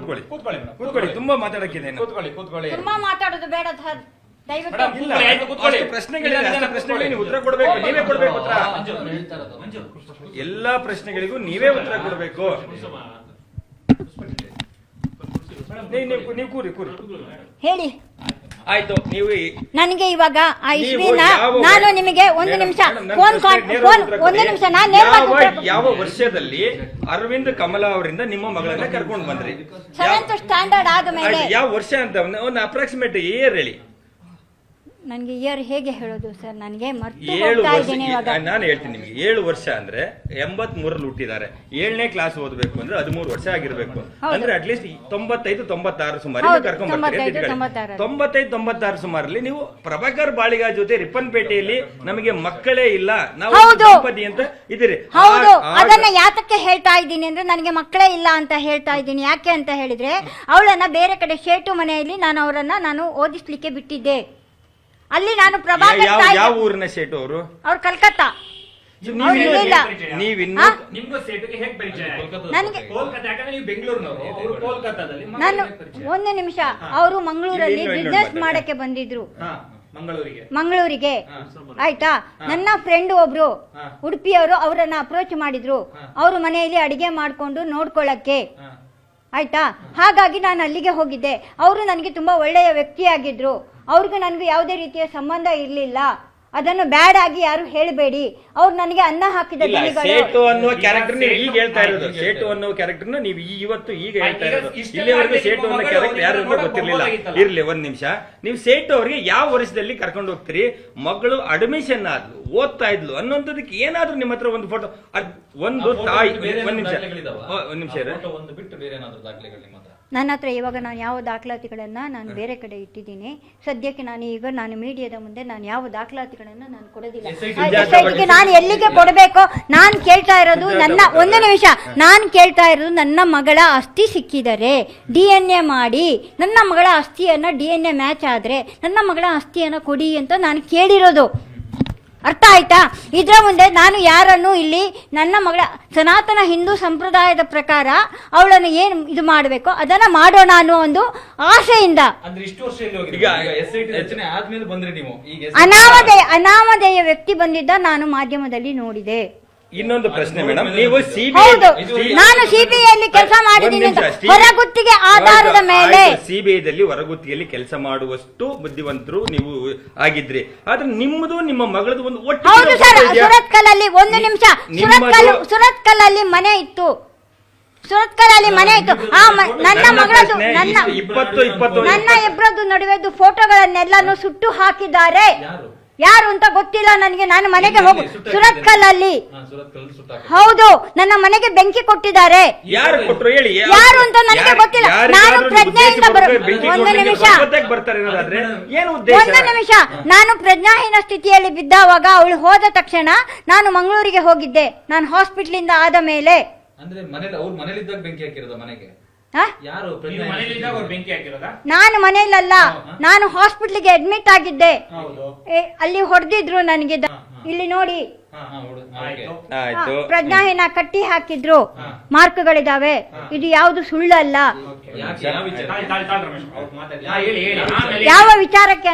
ಕೂತ್ಕೊಳ್ಳಿ ಕೂತ್ಕೊಳ್ಳಿ. ತುಂಬಾ ಮಾತಾಡಕ್ಕಿದೆ. ತುಂಬಾ ಮಾತಾಡೋದು ಬೇಡ ಸರ್, ದಯವಿಟ್ಟು. ಪ್ರಶ್ನೆಗಳಿಗೆ ನೀವು ಉತ್ತರ ಕೊಡ್ಬೇಕು, ನೀವೇ ಕೊಡ್ಬೇಕು ಉತ್ತರ. ಎಲ್ಲಾ ಪ್ರಶ್ನೆಗಳಿಗೂ ನೀವೇ ಉತ್ತರ ಕೊಡ್ಬೇಕು. ನೀವು ಕೂರಿ ಹೇಳಿ. ಆಯ್ತು. ನೀವು ನನಗೆ ಇವಾಗ ಆ ಇಸ್ವಿನ ನಾನು ನಿಮಗೆ ಒಂದು ನಿಮಿಷ ಒಂದು ನಿಮಿಷ ನಾನು ಯಾವ ವರ್ಷದಲ್ಲಿ ಅರವಿಂದ್ ಕಮಲಾ ಅವರಿಂದ ನಿಮ್ಮ ಮಗಳನ್ನ ಕರ್ಕೊಂಡು ಬಂದ್ರಿ? 7th ಸ್ಟ್ಯಾಂಡರ್ಡ್ ಆದ ಮೇಲೆ. ಯಾವ ವರ್ಷ ಅಂತ ಒಂದು ಅಪ್ರಾಕ್ಸಿಮೇಟ್ ಇಯರ್ ಹೇಳಿ. ನನಗೆ ಇಯರ್ ಹೇಗೆ ಹೇಳೋದು ಸರ್, ನನಗೆ ನಾನು ಹೇಳ್ತೀನಿ ನಿಮ್ಗೆ. 7 ವರ್ಷ ಅಂದ್ರೆ 83 ಹುಟ್ಟಿದ್ದಾರೆ. 7ನೇ ಕ್ಲಾಸ್ ಓದಬೇಕು ಅಂದ್ರೆ 13 ವರ್ಷ ಆಗಿರ್ಬೇಕು. ಅಂದ್ರೆ ಅಟ್ಲೀಸ್ಟ್ 95-96 ಸುಮಾರು ಕರ್ಕೊಂಡ್ ಬರ್ತೀರಿ. 95-96 ಸುಮಾರಲ್ಲಿ ನೀವು ಪ್ರಭಾಕರ್ ಬಾಳಿಗ ಜೊತೆ ರಿಪ್ಪನ್ಪೇಟೆಯಲ್ಲಿ ನಮಗೆ ಮಕ್ಕಳೇ ಇಲ್ಲ, ನಾವು ದಂಪತಿ ಅಂತ ಇದ್ದೀರಿ. ಹೌದು. ಅದನ್ನ ಯಾತಕ್ಕೆ ಹೇಳ್ತಾ ಇದ್ದೀನಿ ಅಂದ್ರೆ, ನನಗೆ ಮಕ್ಕಳೇ ಇಲ್ಲ ಅಂತ ಹೇಳ್ತಾ ಇದ್ದೀನಿ. ಯಾಕೆ ಅಂತ ಹೇಳಿದ್ರೆ, ಅವಳನ್ನ ಬೇರೆ ಕಡೆ ಶೇಟು ಮನೆಯಲ್ಲಿ ನಾನು ಓದಿಸ್ಲಿಕ್ಕೆ ಬಿಟ್ಟಿದ್ದೆ. ಅಲ್ಲಿ ನಾನು ಯಾವ ಊರಿನ ಶೇಟು ಅವರು? ಅವ್ರು ಕಲ್ಕತ್ತಾ. ನಾನು ಒಂದು ನಿಮಿಷ, ಅವರು ಮಂಗಳೂರಲ್ಲಿ ಬಿಸ್ನೆಸ್ ಮಾಡಕ್ಕೆ ಬಂದಿದ್ರು, ಮಂಗಳೂರಿಗೆ. ಆಯ್ತಾ? ನನ್ನ ಫ್ರೆಂಡ್ ಒಬ್ರು ಉಡುಪಿಯವರು ಅವರನ್ನ ಅಪ್ರೋಚ್ ಮಾಡಿದ್ರು, ಅವ್ರ ಮನೆಯಲ್ಲಿ ಅಡಿಗೆ ಮಾಡ್ಕೊಂಡು ನೋಡ್ಕೊಳ್ಳಕ್ಕೆ. ಆಯ್ತಾ? ಹಾಗಾಗಿ ನಾನು ಅಲ್ಲಿಗೆ ಹೋಗಿದ್ದೆ. ಅವರು ನನಗೆ ತುಂಬಾ ಒಳ್ಳೆಯ ವ್ಯಕ್ತಿಯಾಗಿದ್ರು. ಅವ್ರಿಗೂ ನನಗೂ ಯಾವುದೇ ರೀತಿಯ ಸಂಬಂಧ ಇರಲಿಲ್ಲ. ಅದನ್ನು ಬ್ಯಾಡ್ ಆಗಿ ಯಾರು ಹೇಳಬೇಡಿ. ಅವ್ರು ನನಗೆ ಅನ್ನ ಹಾಕಿದ ಸೇಟು ಅನ್ನುವ ಕ್ಯಾರೆಕ್ಟರ್ ನೀವು ಈಗ ಹೇಳ್ತಾ ಇರೋದು. ಸೇಟು ಅನ್ನುವ ಕ್ಯಾರೆಕ್ಟರ್ ನೀವು ಇವತ್ತು ಈಗ ಹೇಳ್ತಾ ಇರೋದು. ಇಲ್ಲಿವರೆಗೂ ಸೇಟು ಅನ್ನೋ ಕ್ಯಾರೆಕ್ಟರ್ ಯಾರು ಗೊತ್ತಿರ್ಲಿಲ್ಲ. ಇರ್ಲಿ ಒಂದ್ ನಿಮಿಷ. ನೀವು ಸೇಟು ಅವರಿಗೆ ಯಾವ ವರ್ಷದಲ್ಲಿ ಕರ್ಕೊಂಡು ಹೋಗ್ತೀರಿ? ಮಗಳು ಅಡ್ಮಿಷನ್ ಆದ್ಲು, ಓದ್ತಾ ಇದ್ಲು ಅನ್ನೋಂಥದಕ್ಕೆ ಏನಾದ್ರೂ ನಿಮ್ಮ ಹತ್ರ ಒಂದು ಫೋಟೋ, ಒಂದು ತಾಯಿ. ಒಂದ್ ನಿಮಿಷ ನನ್ನ ಹತ್ರ ಇವಾಗ ನಾನು ಯಾವ ದಾಖಲಾತಿಗಳನ್ನ ನಾನು ಬೇರೆ ಕಡೆ ಇಟ್ಟಿದ್ದೀನಿ. ಸದ್ಯಕ್ಕೆ ನಾನು ಮೀಡಿಯಾದ ಮುಂದೆ ನಾನು ಯಾವ ದಾಖಲಾತಿಗಳನ್ನ ನಾನು ಕೊಡೋದಿಲ್ಲ. SITಗೆ ನಾನು ಎಲ್ಲಿಗೆ ಕೊಡಬೇಕೋ ನಾನು ಕೇಳ್ತಾ ಇರೋದು ಒಂದು ನಿಮಿಷ, ನಾನು ಕೇಳ್ತಾ ಇರೋದು ನನ್ನ ಮಗಳ ಅಸ್ಥಿ ಸಿಕ್ಕಿದರೆ DNA ಮಾಡಿ ನನ್ನ ಮಗಳ ಅಸ್ಥಿಯನ್ನ DNA ಮ್ಯಾಚ್ ಆದ್ರೆ ನನ್ನ ಮಗಳ ಅಸ್ಥಿಯನ್ನ ಕೊಡಿ ಅಂತ ನಾನು ಕೇಳಿರೋದು. ಅರ್ಥ ಆಯ್ತಾ? ಇದರ ಮುಂದೆ ನಾನು ಯಾರನ್ನು ಇಲ್ಲಿ ನನ್ನ ಮಗಳ ಸನಾತನ ಹಿಂದೂ ಸಂಪ್ರದಾಯದ ಪ್ರಕಾರ ಅವಳನ್ನು ಏನು ಇದು ಮಾಡಬೇಕು ಅದನ್ನ ಮಾಡೋಣ ಅನ್ನೋ ಒಂದು ಆಸೆಯಿಂದ ಅನಾಮಧೇಯ ವ್ಯಕ್ತಿ ಬಂದಿದ್ದ ನಾನು ಮಾಧ್ಯಮದಲ್ಲಿ ನೋಡಿದೆ. ಇನ್ನೊಂದು ಪ್ರಶ್ನೆ ಮೇಡಮ್, ನೀವು ನಾನು ಸಿಬಿಐಯಲ್ಲಿ ಕೆಲಸ ಮಾಡಿದ್ದೀನಿ ಹೊರಗುತ್ತಿಗೆ ಆಧಾರದ ಮೇಲೆ. ಸಿಬಿಐದಲ್ಲಿ ಹೊರಗುತ್ತಿಗೆಯಲ್ಲಿ ಕೆಲಸ ಮಾಡುವಷ್ಟು ಬುದ್ಧಿವಂತರು ನೀವು ಆಗಿದ್ರಿ. ಆದ್ರೆ ನಿಮ್ಮದು ನಿಮ್ಮ ಮಗಳದು ಒಂದು ಒಟ್ಟು. ಹೌದು ಸರ್. ಸುರತ್ಕಲ್ಲಲ್ಲಿ ಒಂದು ನಿಮಿಷ, ಸುರತ್ಕಲ್ಲಲ್ಲಿ ಮನೆ ಇತ್ತು. ಸುರತ್ಕಲ್ಲಲ್ಲಿ ಮನೆ ಇತ್ತು. ನನ್ನ ಮಗಳದು ನನ್ನ ಇಬ್ಬರದ್ದು ನಡುವೆದು ಫೋಟೋಗಳನ್ನೆಲ್ಲಾನು ಸುಟ್ಟು ಹಾಕಿದ್ದಾರೆ. ಯಾರು ಅಂತ ಗೊತ್ತಿಲ್ಲ ನನಗೆ. ನಾನು ಮನೆಗೆ ಹೋಗು ಸುರತ್ಕಲ್ಲಲ್ಲಿ. ಹೌದು, ನನ್ನ ಮನೆಗೆ ಬೆಂಕಿ ಕೊಟ್ಟಿದ್ದಾರೆ. ಯಾರು ಅಂತ ನನಗೆ ಗೊತ್ತಿಲ್ಲ. ನಾನು ಪ್ರಜ್ಞೆಯಿಂದ ಒಂದು ನಿಮಿಷ, ನಾನು ಪ್ರಜ್ಞಾಹೀನ ಸ್ಥಿತಿಯಲ್ಲಿ ಬಿದ್ದಾವಾಗ ಅವಳು ಹೋದ ತಕ್ಷಣ ನಾನು ಮಂಗಳೂರಿಗೆ ಹೋಗಿದ್ದೆ. ನಾನು ಹಾಸ್ಪಿಟ್ಲಿಂದ ಆದ ಮೇಲೆ. ನಾನು ಮನೆಯಲ್ಲ, ನಾನು ಹಾಸ್ಪಿಟ್ಲಿಗೆ ಅಡ್ಮಿಟ್ ಆಗಿದ್ದೆ. ಅಲ್ಲಿ ಹೊಡೆದಿದ್ರು ನನಗೆ. ಇಲ್ಲಿ ನೋಡಿ, ಪ್ರಜ್ಞಾಹೀನ ಕಟ್ಟಿ ಹಾಕಿದ್ರು, ಮಾರ್ಕ್ಗಳಿದಾವೆ. ಇದು ಯಾವುದು ಸುಳ್ಳಲ್ಲ. ಯಾವ ವಿಚಾರಕ್ಕೆ